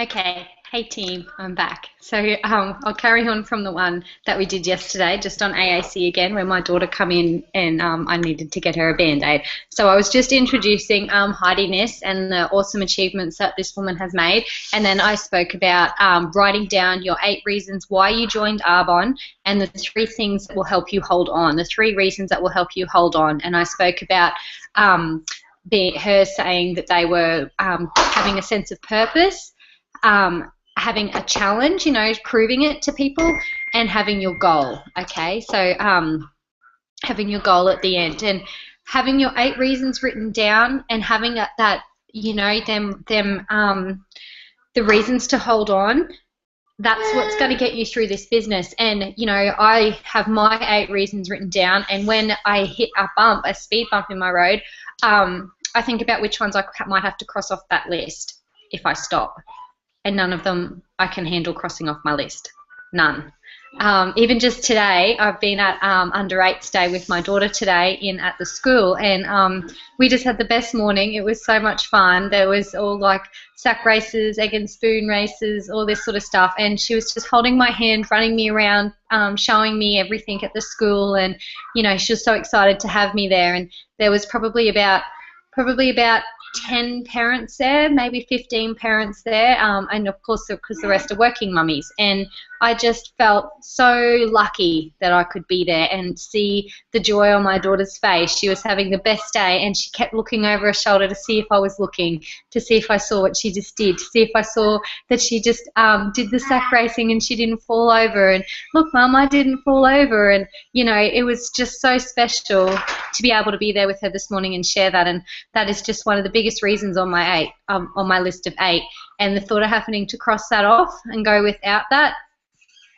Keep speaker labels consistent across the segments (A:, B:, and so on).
A: Okay, hey team, I'm back. So I'll carry on from the one that we did yesterday, just on AAC again, where my daughter come in and I needed to get her a band-aid. So I was just introducing Heidi Ness and the awesome achievements that this woman has made, and then I spoke about writing down your 8 reasons why you joined Arbonne and the 3 things that will help you hold on, the 3 reasons that will help you hold on. And I spoke about her saying that they were having a sense of purpose, having a challenge, proving it to people, and having your goal. Okay, so having your goal at the end and having your 8 reasons written down and having that the reasons to hold on. That's what's going to get you through this business. And I have my 8 reasons written down, and when I hit a speed bump in my road, I think about which ones I might have to cross off that list if I stop, and none of them I can handle crossing off my list. None. Even just today, I've been at under 8s day with my daughter today at the school, and we just had the best morning. It was so much fun. There was all like sack races, egg and spoon races, all this sort of stuff, and she was just holding my hand, running me around, showing me everything at the school, and she was so excited to have me there. And there was probably about 10 parents there, maybe 15 parents there, and of course because the rest are working mummies. And I just felt so lucky that I could be there and see the joy on my daughter's face. She was having the best day, and she kept looking over her shoulder to see if I was looking, to see if I saw what she just did, to see if I saw that she just did the sack racing and she didn't fall over. And look, Mum, I didn't fall over. And it was just so special to be able to be there with her this morning and share that. And that is just one of the biggest reasons on my list of 8. And the thought of having to cross that off and go without that,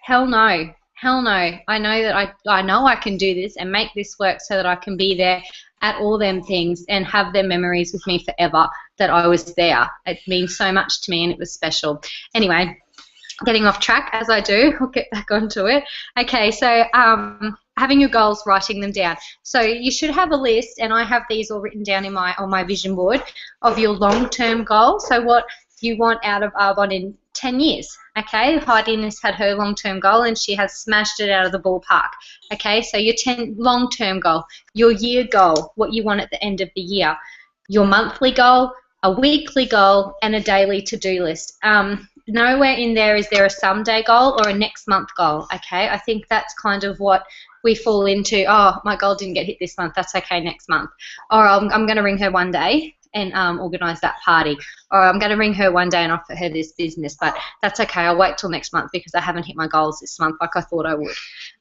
A: hell no. Hell no. I know that I know I can do this and make this work so that I can be there at all them things and have them memories with me forever that I was there. It means so much to me, and it was special. Anyway, getting off track as I do, I'll get back onto it. Okay, so having your goals, writing them down. So you should have a list, and I have these all written down on my vision board, of your long-term goals. So what you want out of Arbonne in 10 years. Okay, Heidi has had her long-term goal and she has smashed it out of the ballpark. Okay, so your long-term goal, your year goal, what you want at the end of the year, your monthly goal, a weekly goal, and a daily to-do list. Nowhere in there is there a someday goal or a next month goal. Okay, I think that's kind of what we fall into. Oh, my goal didn't get hit this month, that's okay, next month. Or I'm going to ring her one day and organise that party. Or I'm going to ring her one day and offer her this business, but that's okay, I'll wait till next month because I haven't hit my goals this month like I thought I would.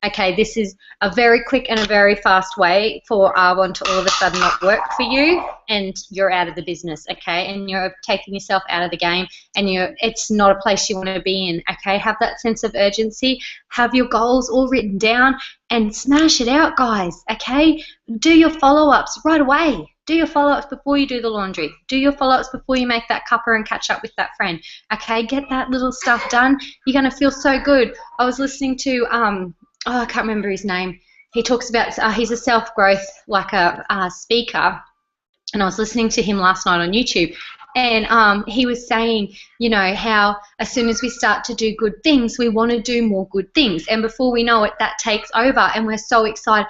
A: Okay, this is a very quick and a very fast way for Arbonne to all of a sudden not work for you, and you're out of the business, okay, and you're taking yourself out of the game, and it's not a place you want to be in. Okay, have that sense of urgency, have your goals all written down, and smash it out, guys. Okay, do your follow-ups right away. Do your follow-ups before you do the laundry. Do your follow-ups before you make that cuppa and catch up with that friend. Okay, get that little stuff done. You're going to feel so good. I was listening to, I can't remember his name. He talks about, he's a self-growth, like a speaker, and I was listening to him last night on YouTube. And he was saying, how as soon as we start to do good things, we want to do more good things. And before we know it, that takes over, and we're so excited.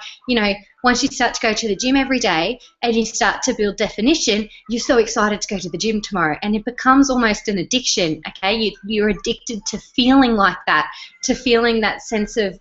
A: Once you start to go to the gym every day and you start to build definition, you're so excited to go to the gym tomorrow. And it becomes almost an addiction, okay? You're addicted to feeling like that, to feeling that sense of,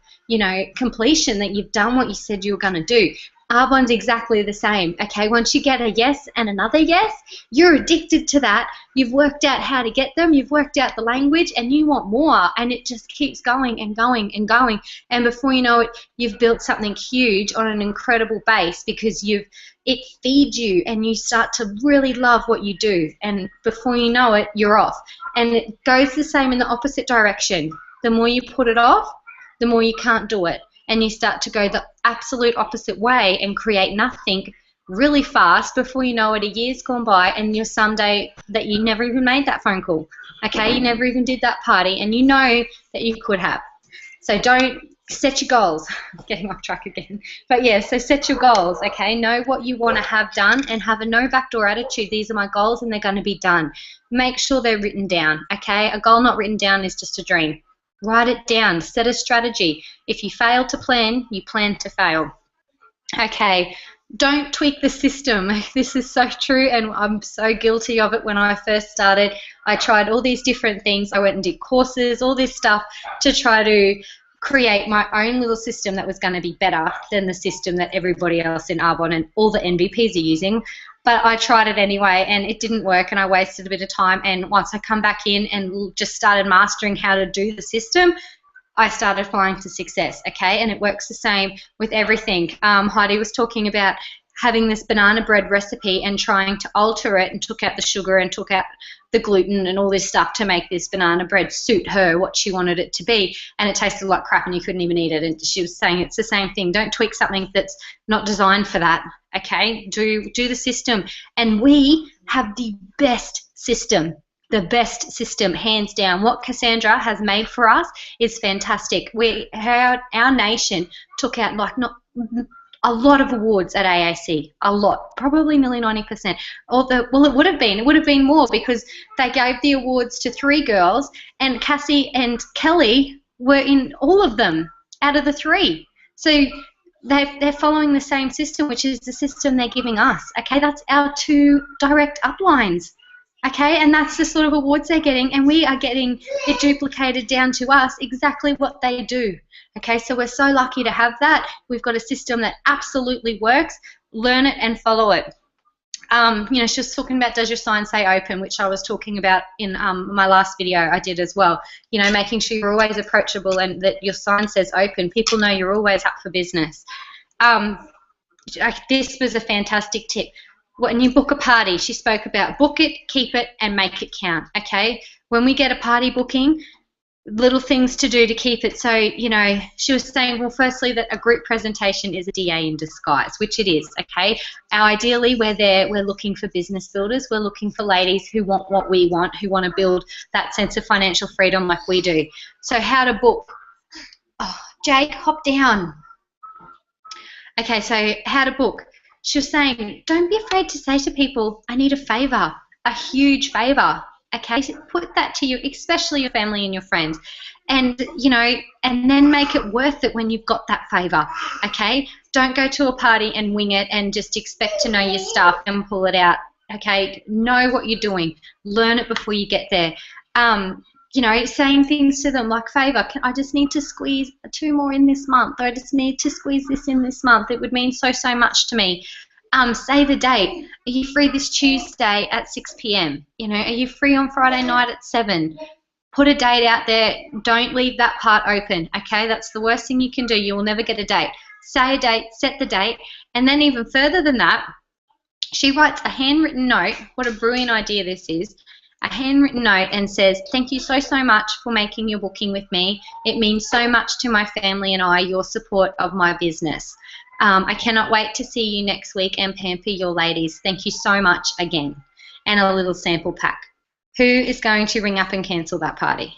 A: completion, that you've done what you said you were going to do. Arbonne's exactly the same, okay? Once you get a yes and another yes, you're addicted to that. You've worked out how to get them, you've worked out the language, and you want more, and it just keeps going and going and going. And before you know it, you've built something huge on an incredible base because it feeds you, and you start to really love what you do. And before you know it, you're off. And it goes the same in the opposite direction. The more you put it off, the more you can't do it. And you start to go the absolute opposite way and create nothing really fast. Before you know it, a year's gone by, and you're someday that you never even made that phone call. Okay, you never even did that party, and you know that you could have. So don't set your goals. Getting off track again. But yeah, so set your goals, okay? Know what you want to have done and have a no backdoor attitude. These are my goals and they're going to be done. Make sure they're written down, okay? A goal not written down is just a dream. Write it down. Set a strategy. If you fail to plan, you plan to fail. Okay, don't tweak the system. This is so true, and I'm so guilty of it. When I first started, I tried all these different things. I went and did courses, all this stuff to try to create my own little system that was going to be better than the system that everybody else in Arbonne and all the NVPs are using. But I tried it anyway, and it didn't work, and I wasted a bit of time. And once I come back in and just started mastering how to do the system, I started flying to success, okay? And it works the same with everything. Heidi was talking about having this banana bread recipe and trying to alter it, and took out the sugar and took out the gluten and all this stuff to make this banana bread suit her, what she wanted it to be, and it tasted like crap and you couldn't even eat it. And she was saying it's the same thing. Don't tweak something that's not designed for that, okay? Do the system. And we have the best system. The best system, hands down. What Cassandra has made for us is fantastic. Our nation took out a lot of awards at AAC, a lot, probably nearly 90%. Well, it would have been more, because they gave the awards to 3 girls, and Cassie and Kelly were in all of them out of the 3. So they're following the same system, which is the system they're giving us. Okay, that's our 2 direct uplines. Okay, and that's the sort of awards they're getting, and we are getting it duplicated down to us exactly what they do. Okay, so we're so lucky to have that. We've got a system that absolutely works. Learn it and follow it. You know, she was talking about, does your sign say open, which I was talking about in my last video I did as well. You know, making sure you're always approachable and that your sign says open. People know you're always up for business. This was a fantastic tip. When you book a party, she spoke about book it, keep it, and make it count, okay? When we get a party booking, little things to do to keep it. So, you know, she was saying, well, firstly, that a group presentation is a DA in disguise, which it is, okay? Ideally, we're looking for business builders. We're looking for ladies who want what we want, who want to build that sense of financial freedom like we do. So how to book. Oh, Jake, hop down. Okay, so how to book. She was saying, don't be afraid to say to people, I need a favour, a huge favour, okay? So put that to you, especially your family and your friends. And, you know, and then make it worth it when you've got that favour, okay? Don't go to a party and wing it and just expect to know your stuff and pull it out, okay? Know what you're doing. Learn it before you get there. You know, saying things to them like, favour, I just need to squeeze 2 more in this month, or I just need to squeeze this in this month. It would mean so much to me. Say the date. Are you free this Tuesday at 6 p.m? You know, are you free on Friday night at 7? Put a date out there. Don't leave that part open, okay? That's the worst thing you can do. You will never get a date. Say a date, set the date, and then even further than that, she writes a handwritten note. What a brilliant idea this is. A handwritten note and says, thank you so much for making your booking with me. It means so much to my family and I, your support of my business. I cannot wait to see you next week and pamper your ladies. Thank you so much again. And a little sample pack. Who is going to ring up and cancel that party?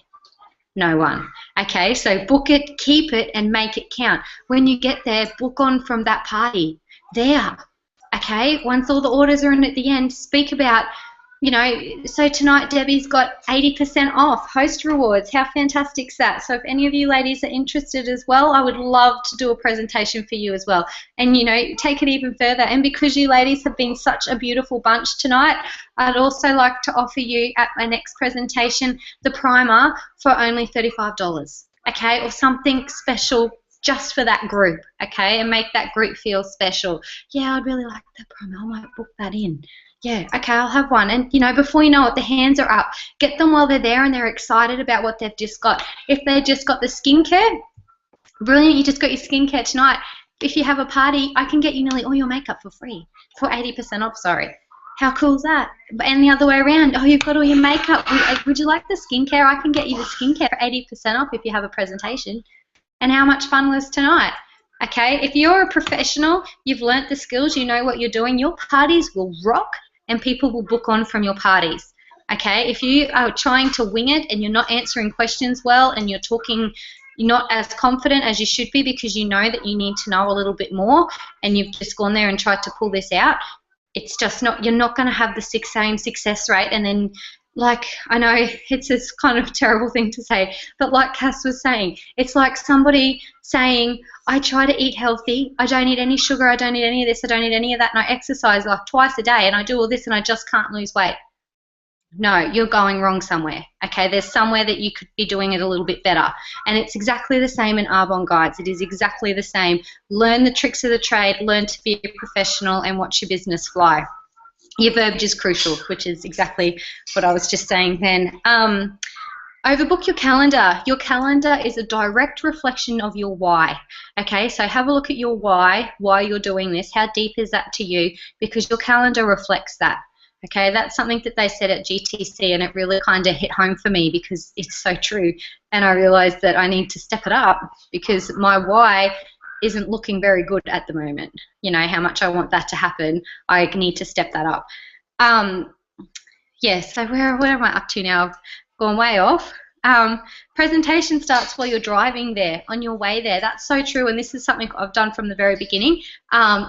A: No one. Okay, so book it, keep it, and make it count. When you get there, book on from that party. There. Okay, once all the orders are in at the end, speak about, you know, so tonight Debbie's got 80% off host rewards. How fantastic is that? So if any of you ladies are interested as well, I would love to do a presentation for you as well. And, you know, take it even further. And because you ladies have been such a beautiful bunch tonight, I'd also like to offer you at my next presentation the primer for only $35, okay, or something special just for that group, okay, and make that group feel special. Yeah, I'd really like that primer. I might book that in. Yeah, okay, I'll have one. And, you know, before you know it, the hands are up. Get them while they're there and they're excited about what they've just got. If they just got the skincare, brilliant, you just got your skincare tonight. If you have a party, I can get you nearly all your makeup for free, for 80% off, sorry. How cool is that? And the other way around, oh, you've got all your makeup. Would you like the skincare? I can get you the skincare for 80% off if you have a presentation. And how much fun was tonight? Okay, if you're a professional, you've learnt the skills, you know what you're doing, your parties will rock and people will book on from your parties. Okay, if you are trying to wing it and you're not answering questions well and you're talking not as confident as you should be because you know that you need to know a little bit more, and you've just gone there and tried to pull this out. It's just not, you're not going to have the same success rate. And then, like, I know it's this kind of terrible thing to say, but like Cass was saying, it's like somebody saying, I try to eat healthy, I don't eat any sugar, I don't eat any of this, I don't eat any of that, and I exercise like twice a day, and I do all this, and I just can't lose weight. No, you're going wrong somewhere. Okay, there's somewhere that you could be doing it a little bit better. And it's exactly the same in Arbonne Guides. It is exactly the same. Learn the tricks of the trade, learn to be a professional, and watch your business fly. Your verbiage is crucial, which is exactly what I was just saying then. Overbook your calendar. Your calendar is a direct reflection of your why. Okay, so have a look at your why you're doing this. How deep is that to you? Because your calendar reflects that. Okay, that's something that they said at GTC, and it really kind of hit home for me because it's so true. And I realized that I need to step it up because my why isn't looking very good at the moment. You know, how much I want that to happen, I need to step that up. Yeah, so where am I up to now? I've gone way off. Presentation starts while you're driving there, on your way there. That's so true, and this is something I've done from the very beginning,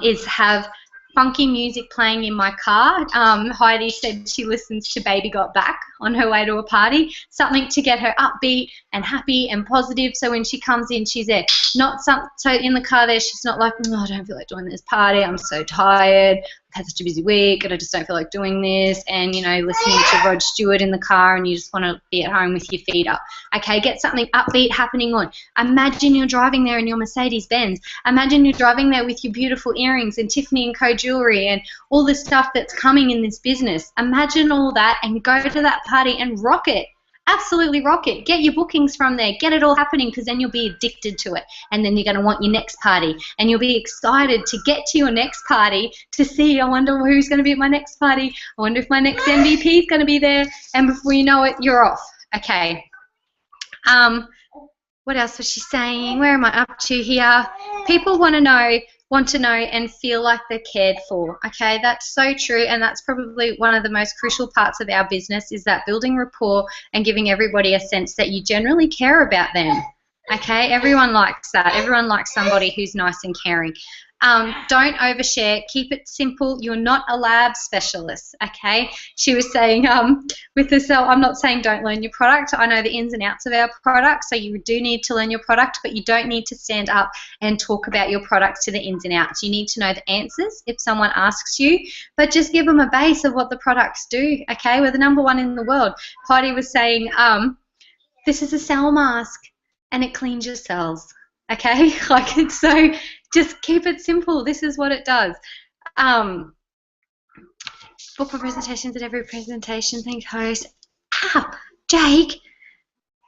A: is have funky music playing in my car. Heidi said she listens to Baby Got Back on her way to a party, something to get her upbeat and happy and positive, so when she comes in, she's there. So in the car there, she's not like, oh, I don't feel like doing this party, I'm so tired, I've had such a busy week and I just don't feel like doing this, and, you know, listening to Rod Stewart in the car and you just want to be at home with your feet up. Okay, get something upbeat happening on. Imagine you're driving there in your Mercedes-Benz. Imagine you're driving there with your beautiful earrings and Tiffany & Co jewelry and all the stuff that's coming in this business. Imagine all that and go to that party and rock it. Absolutely rock it. Get your bookings from there. Get it all happening, because then you'll be addicted to it. And then you're going to want your next party. And you'll be excited to get to your next party to see, I wonder who's going to be at my next party. I wonder if my next MVP is going to be there. And before you know it, you're off. Okay. What else was she saying? Where am I up to here? People want to know and feel like they're cared for. Okay, that's so true, and that's probably one of the most crucial parts of our business, is that building rapport and giving everybody a sense that you generally care about them. Okay, everyone likes that. Everyone likes somebody who's nice and caring. Don't overshare. Keep it simple. You're not a lab specialist, okay? She was saying with the cell, I'm not saying don't learn your product. I know the ins and outs of our product, so you do need to learn your product, but you don't need to stand up and talk about your product to the ins and outs. You need to know the answers if someone asks you, but just give them a base of what the products do, okay? We're the #1 in the world. Heidi was saying this is a cell mask and it cleans your cells. Okay, like, it's so, just keep it simple. This is what it does. Book for presentations at every presentation. Thank host. Jake.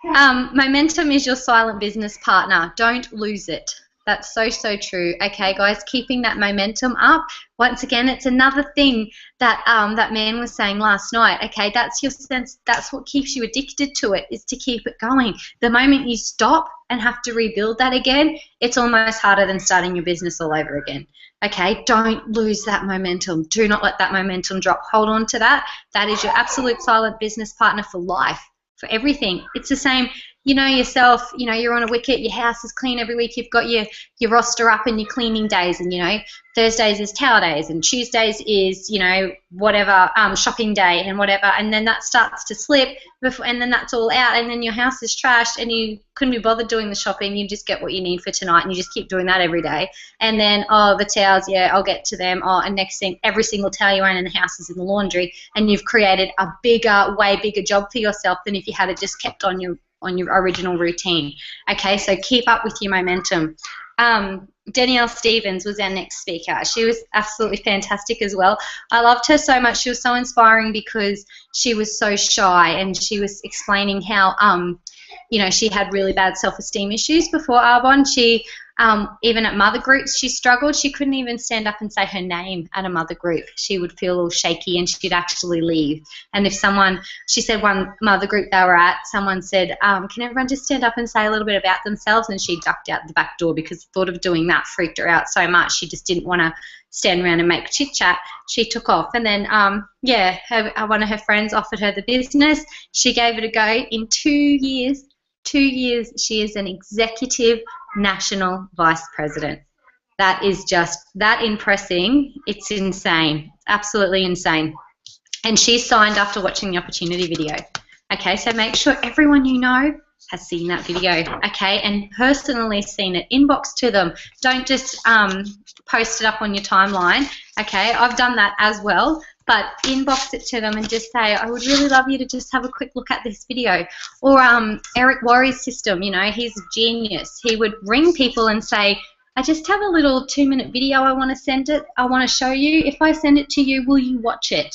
A: Momentum is your silent business partner. Don't lose it. That's so, so true. Okay, guys, keeping that momentum up. Once again, it's another thing that that man was saying last night. Okay, that's your sense. That's what keeps you addicted to it, is to keep it going. The moment you stop and have to rebuild that again, it's almost harder than starting your business all over again. Okay, don't lose that momentum. Do not let that momentum drop. Hold on to that. That is your absolute silent business partner for life, for everything. It's the same. You know yourself, you know, you're on a wicket, your house is clean every week, you've got your roster up and your cleaning days, and, you know, Thursdays is towel days and Tuesdays is, you know, whatever, shopping day and whatever, and then that starts to slip and then that's all out, and then your house is trashed and you couldn't be bothered doing the shopping, you just get what you need for tonight and you just keep doing that every day. And then, oh, the towels, yeah, I'll get to them. Oh, and next thing, every single towel you own in the house is in the laundry, and you've created a bigger, way bigger job for yourself than if you had it just kept on your original routine. Okay, so keep up with your momentum. Danielle Stevens was our next speaker. She was absolutely fantastic as well. I loved her so much. She was so inspiring because she was so shy, and she was explaining how you know, she had really bad self-esteem issues before Arbonne. She even at mother groups, she struggled. She couldn't even stand up and say her name at a mother group. She would feel all shaky and she'd actually leave. And if someone, she said one mother group they were at, someone said, can everyone just stand up and say a little bit about themselves? And she ducked out the back door because the thought of doing that freaked her out so much. She just didn't want to stand around and make chit-chat. She took off. And then, yeah, one of her friends offered her the business. She gave it a go. In 2 years, 2 years, she is an executive national vice president. That is just that impressing. It's insane. It's absolutely insane. And she signed after watching the opportunity video. Okay, so make sure everyone you know has seen that video, okay, and personally seen it. Inbox to them. Don't just post it up on your timeline, okay? I've done that as well, but inbox it to them and just say, I would really love you to just have a quick look at this video. Or Eric Worre's system, you know, he's a genius. He would ring people and say, I just have a little 2-minute video I want to send it. I want to show you. If I send it to you, will you watch it?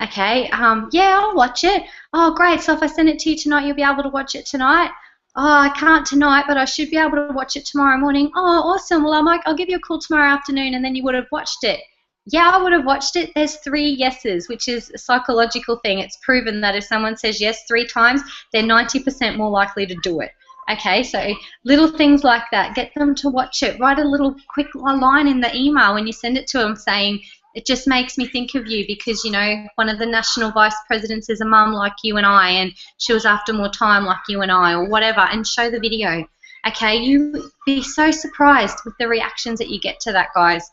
A: Okay, yeah, I'll watch it. Oh, great. So if I send it to you tonight, you'll be able to watch it tonight? Oh, I can't tonight, but I should be able to watch it tomorrow morning. Oh, awesome. Well, I'll give you a call tomorrow afternoon, and then you would have watched it. Yeah, I would have watched it. There's 3 yeses, which is a psychological thing. It's proven that if someone says yes 3 times, they're 90% more likely to do it. Okay, so little things like that. Get them to watch it. Write a little quick line in the email when you send it to them saying, it just makes me think of you because, you know, one of the national vice presidents is a mum like you and I, and she was after more time like you and I, or whatever, and show the video. Okay, you be so surprised with the reactions that you get to that, guys.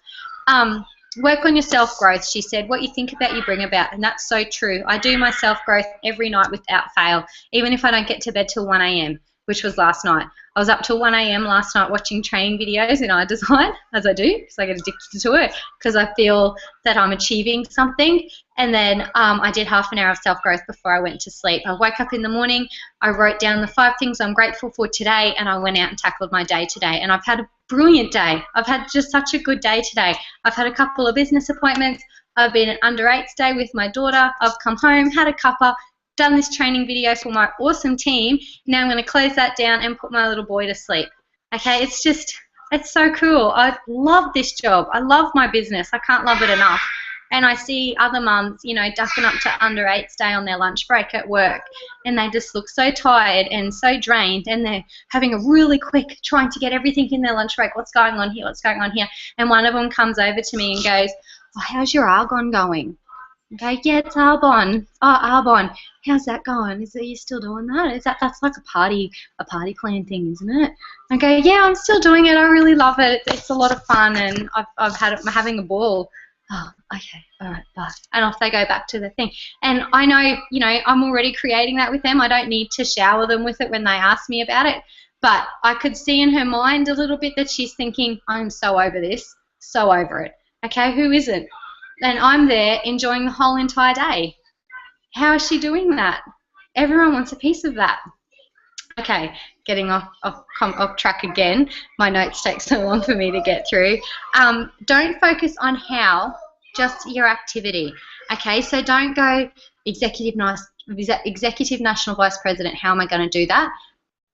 A: Work on your self-growth, she said. What you think about, you bring about, and that's so true. I do my self-growth every night without fail, even if I don't get to bed till 1 a.m., which was last night. I was up till 1 a.m. last night watching training videos in iDesign, as I do, because I get addicted to it, because I feel that I'm achieving something. And then I did half an hour of self-growth before I went to sleep. I woke up in the morning, I wrote down the 5 things I'm grateful for today, and I went out and tackled my day today. And I've had a brilliant day. I've had just such a good day today. I've had a couple of business appointments. I've been at under 8s day with my daughter. I've come home, had a cuppa, done this training video for my awesome team. Now I'm going to close that down and put my little boy to sleep. Okay, it's so cool. I love this job. I love my business. I can't love it enough. And I see other mums, you know, ducking up to under 8s day on their lunch break at work, and they just look so tired and so drained, and they're having a really quick, trying to get everything in their lunch break. What's going on here? What's going on here? And one of them comes over to me and goes, oh, how's your argon going? Okay, yeah, it's Arbonne. Oh, Arbonne. How's that going? Are you still doing that? That's like a party plan thing, isn't it? Okay, yeah, I'm still doing it. I really love it. It's a lot of fun, and I'm having a ball. Oh, okay, all right, bye. And off they go back to the thing. And I know, you know, I'm already creating that with them. I don't need to shower them with it when they ask me about it. But I could see in her mind a little bit that she's thinking, I'm so over this, so over it. Okay, who isn't? And I'm there enjoying the whole entire day. How is she doing that? Everyone wants a piece of that. Okay, getting off track again. My notes take so long for me to get through. Don't focus on how, just your activity. Okay, so don't go executive national vice president. How am I going to do that?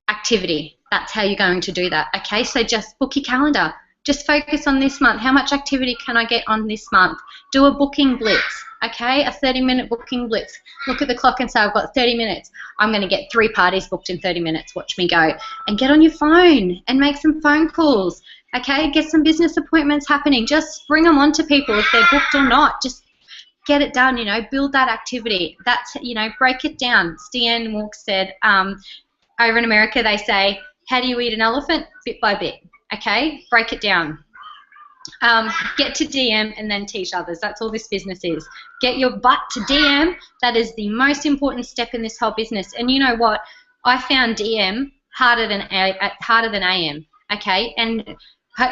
A: Activity. That's how you're going to do that. Okay, so just book your calendar. Just focus on this month. How much activity can I get on this month? Do a booking blitz, okay? A 30-minute booking blitz. Look at the clock and say, I've got 30 minutes. I'm going to get 3 parties booked in 30 minutes. Watch me go. And get on your phone and make some phone calls, okay? Get some business appointments happening. Just bring them on to people if they're booked or not. Just get it done, you know, build that activity. That's, you know, break it down. Stian Walk said, over in America they say, how do you eat an elephant? Bit by bit. Okay, break it down. Get to DM and then teach others. That's all this business is. Get your butt to DM. That is the most important step in this whole business. And you know what? I found DM harder than AM. Okay, and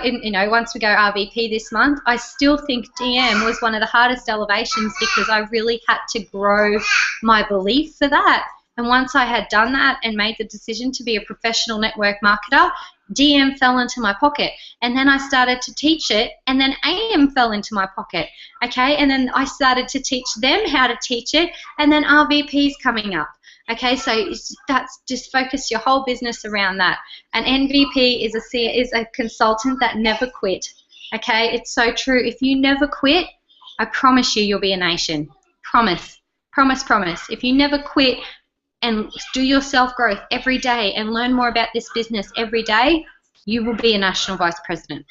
A: you know, once we go RVP this month, I still think DM was one of the hardest elevations because I really had to grow my belief for that. And once I had done that and made the decision to be a professional network marketer, DM fell into my pocket, and then I started to teach it, and then AM fell into my pocket, okay, and then I started to teach them how to teach it, and then RVP's coming up, okay, so that's just focus your whole business around that. An MVP is a consultant that never quit, okay, it's so true. If you never quit, I promise you'll be a nation. Promise, promise, promise. If you never quit and do your self-growth every day and learn more about this business every day, you will be a national vice president.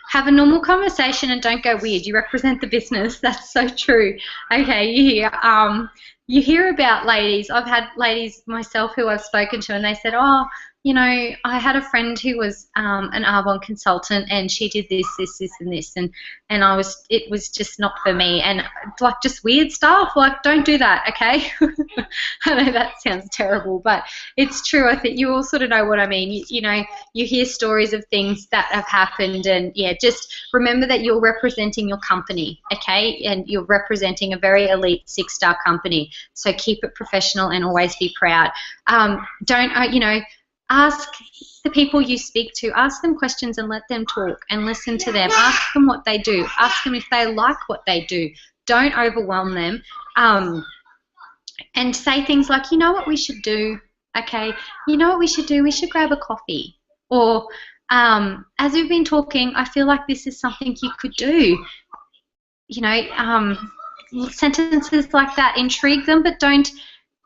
A: Have a normal conversation and don't go weird. You represent the business. That's so true. Okay, you hear about ladies. I've had ladies myself who I've spoken to, and they said, oh, you know, I had a friend who was an Arbonne consultant, and she did this, and this, and it was just not for me, and like just weird stuff. Like, don't do that, okay? I know that sounds terrible, but it's true. I think you all sort of know what I mean. You know, you hear stories of things that have happened, and yeah, just remember that you're representing your company, okay? And you're representing a very elite 6-star company. So keep it professional and always be proud. Don't, you know, ask the people you speak to, ask them questions and let them talk and listen to them. Ask them what they do. Ask them if they like what they do. Don't overwhelm them. And say things like, you know what we should do, okay? You know what we should do? We should grab a coffee. Or as we've been talking, I feel like this is something you could do. You know, sentences like that intrigue them, but don't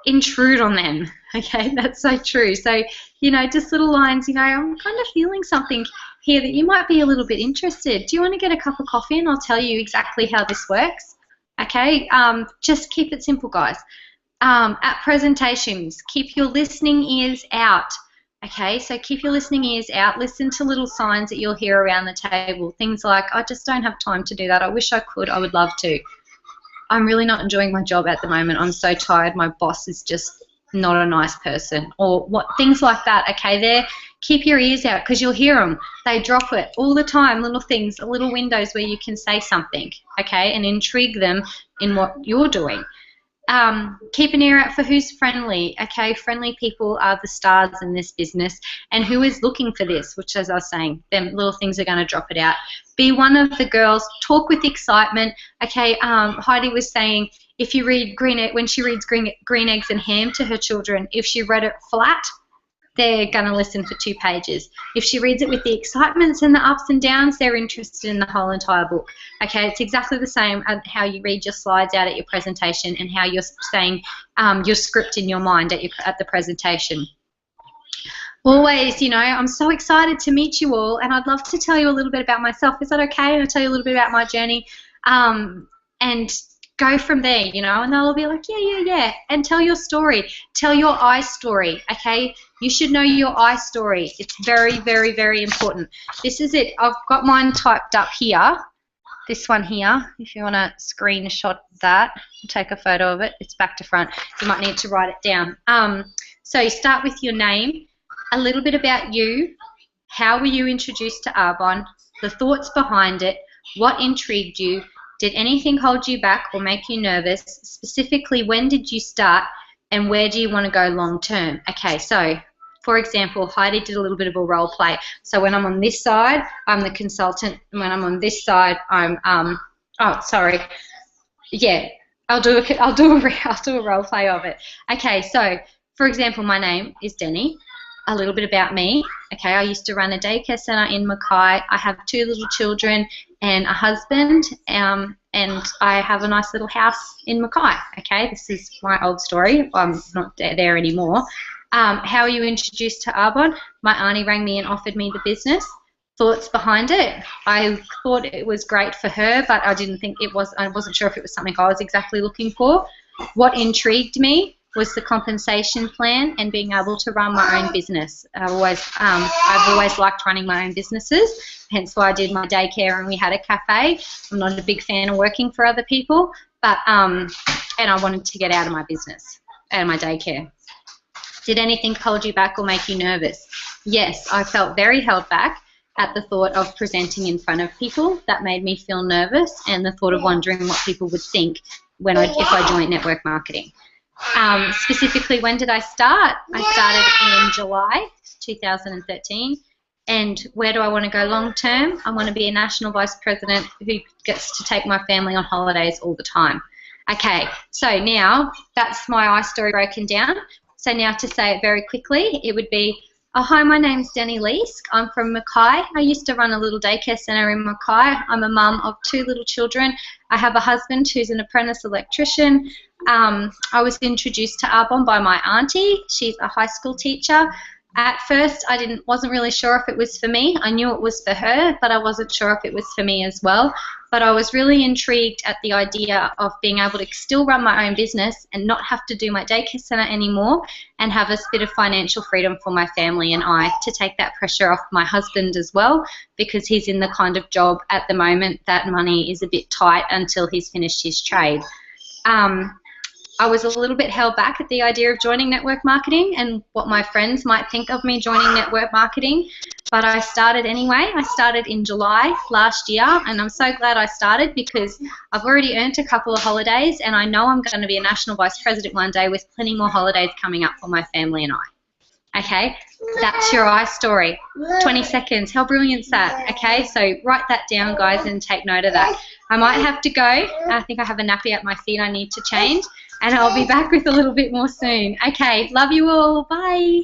A: intrude on them. Okay, that's so true. So, you know, just little lines, you know, I'm kind of feeling something here that you might be a little bit interested. Do you want to get a cup of coffee and I'll tell you exactly how this works? Okay, just keep it simple, guys. At presentations, keep your listening ears out. Okay, so keep your listening ears out. Listen to little signs that you'll hear around the table. Things like, I just don't have time to do that. I wish I could. I would love to. I'm really not enjoying my job at the moment. I'm so tired. My boss is just not a nice person. Or what, things like that. Okay, there. Keep your ears out because you'll hear them. They drop it all the time, little things, little windows where you can say something, okay, and intrigue them in what you're doing. Keep an ear out for who's friendly, okay? Friendly people are the stars in this business, and who is looking for this, which, as I was saying, them little things are going to drop it out. Be one of the girls. Talk with excitement, okay? Heidi was saying if you read when she reads Green Eggs and Ham to her children, if she read it flat, they're going to listen for 2 pages. If she reads it with the excitements and the ups and downs, they're interested in the whole entire book. Okay, it's exactly the same as how you read your slides out at your presentation and how you're saying your script in your mind at the presentation. Always, you know, I'm so excited to meet you all, and I'd love to tell you a little bit about myself. Is that okay? And I'll tell you a little bit about my journey. And go from there, you know, and they'll be like, yeah, and tell your story. Tell your I story, okay? You should know your I story. It's very, very, very important. This is it. I've got mine typed up here, this one here. If you want to screenshot that, take a photo of it. It's back to front. You might need to write it down. So you start with your name, a little bit about you, how were you introduced to Arbonne, the thoughts behind it, what intrigued you, did anything hold you back or make you nervous? Specifically, when did you start and where do you want to go long term? Okay, so for example, Heidi did a little bit of a role play. So when I'm on this side, I'm the consultant, and when I'm on this side, I'm I'll do a role play of it. Okay, so for example, my name is Denny. A little bit about me. Okay, I used to run a daycare centre in Mackay. I have 2 little children and a husband, and I have a nice little house in Mackay. Okay, this is my old story. I'm not there anymore. How were you introduced to Arbonne? My auntie rang me and offered me the business. Thoughts behind it? I thought it was great for her, but I didn't think it was. I wasn't sure if it was something I was exactly looking for. What intrigued me was the compensation plan and being able to run my own business. I've always liked running my own businesses, hence why I did my daycare and we had a cafe. I'm not a big fan of working for other people, but and I wanted to get out of my business and my daycare. Did anything hold you back or make you nervous? Yes, I felt very held back at the thought of presenting in front of people. That made me feel nervous, and the thought of wondering what people would think if I joined network marketing. Specifically, when did I start? I started in July 2013. And where do I want to go long term? I want to be a national vice president who gets to take my family on holidays all the time. Okay, so now that's my I story broken down. So now to say it very quickly, it would be, oh, hi, my name's Denny Leask. I'm from Mackay. I used to run a little daycare centre in Mackay. I'm a mum of 2 little children. I have a husband who's an apprentice electrician. I was introduced to Arbonne by my auntie. She's a high school teacher. At first, I wasn't really sure if it was for me. I knew it was for her, but I wasn't sure if it was for me as well. But I was really intrigued at the idea of being able to still run my own business and not have to do my daycare centre anymore, and have a bit of financial freedom for my family and I, to take that pressure off my husband as well, because he's in the kind of job at the moment that money is a bit tight until he's finished his trade. I was a little bit held back at the idea of joining network marketing and what my friends might think of me joining network marketing, but I started anyway. I started in July last year, and I'm so glad I started because I've already earned a couple of holidays, and I know I'm going to be a national vice president one day with plenty more holidays coming up for my family and I. Okay, that's your iStory. 20 seconds. How brilliant is that? Okay, so write that down, guys, and take note of that. I might have to go. I think I have a nappy at my feet I need to change, and I'll be back with a little bit more soon. Okay, love you all. Bye.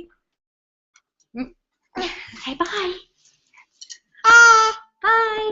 A: Say bye. Bye.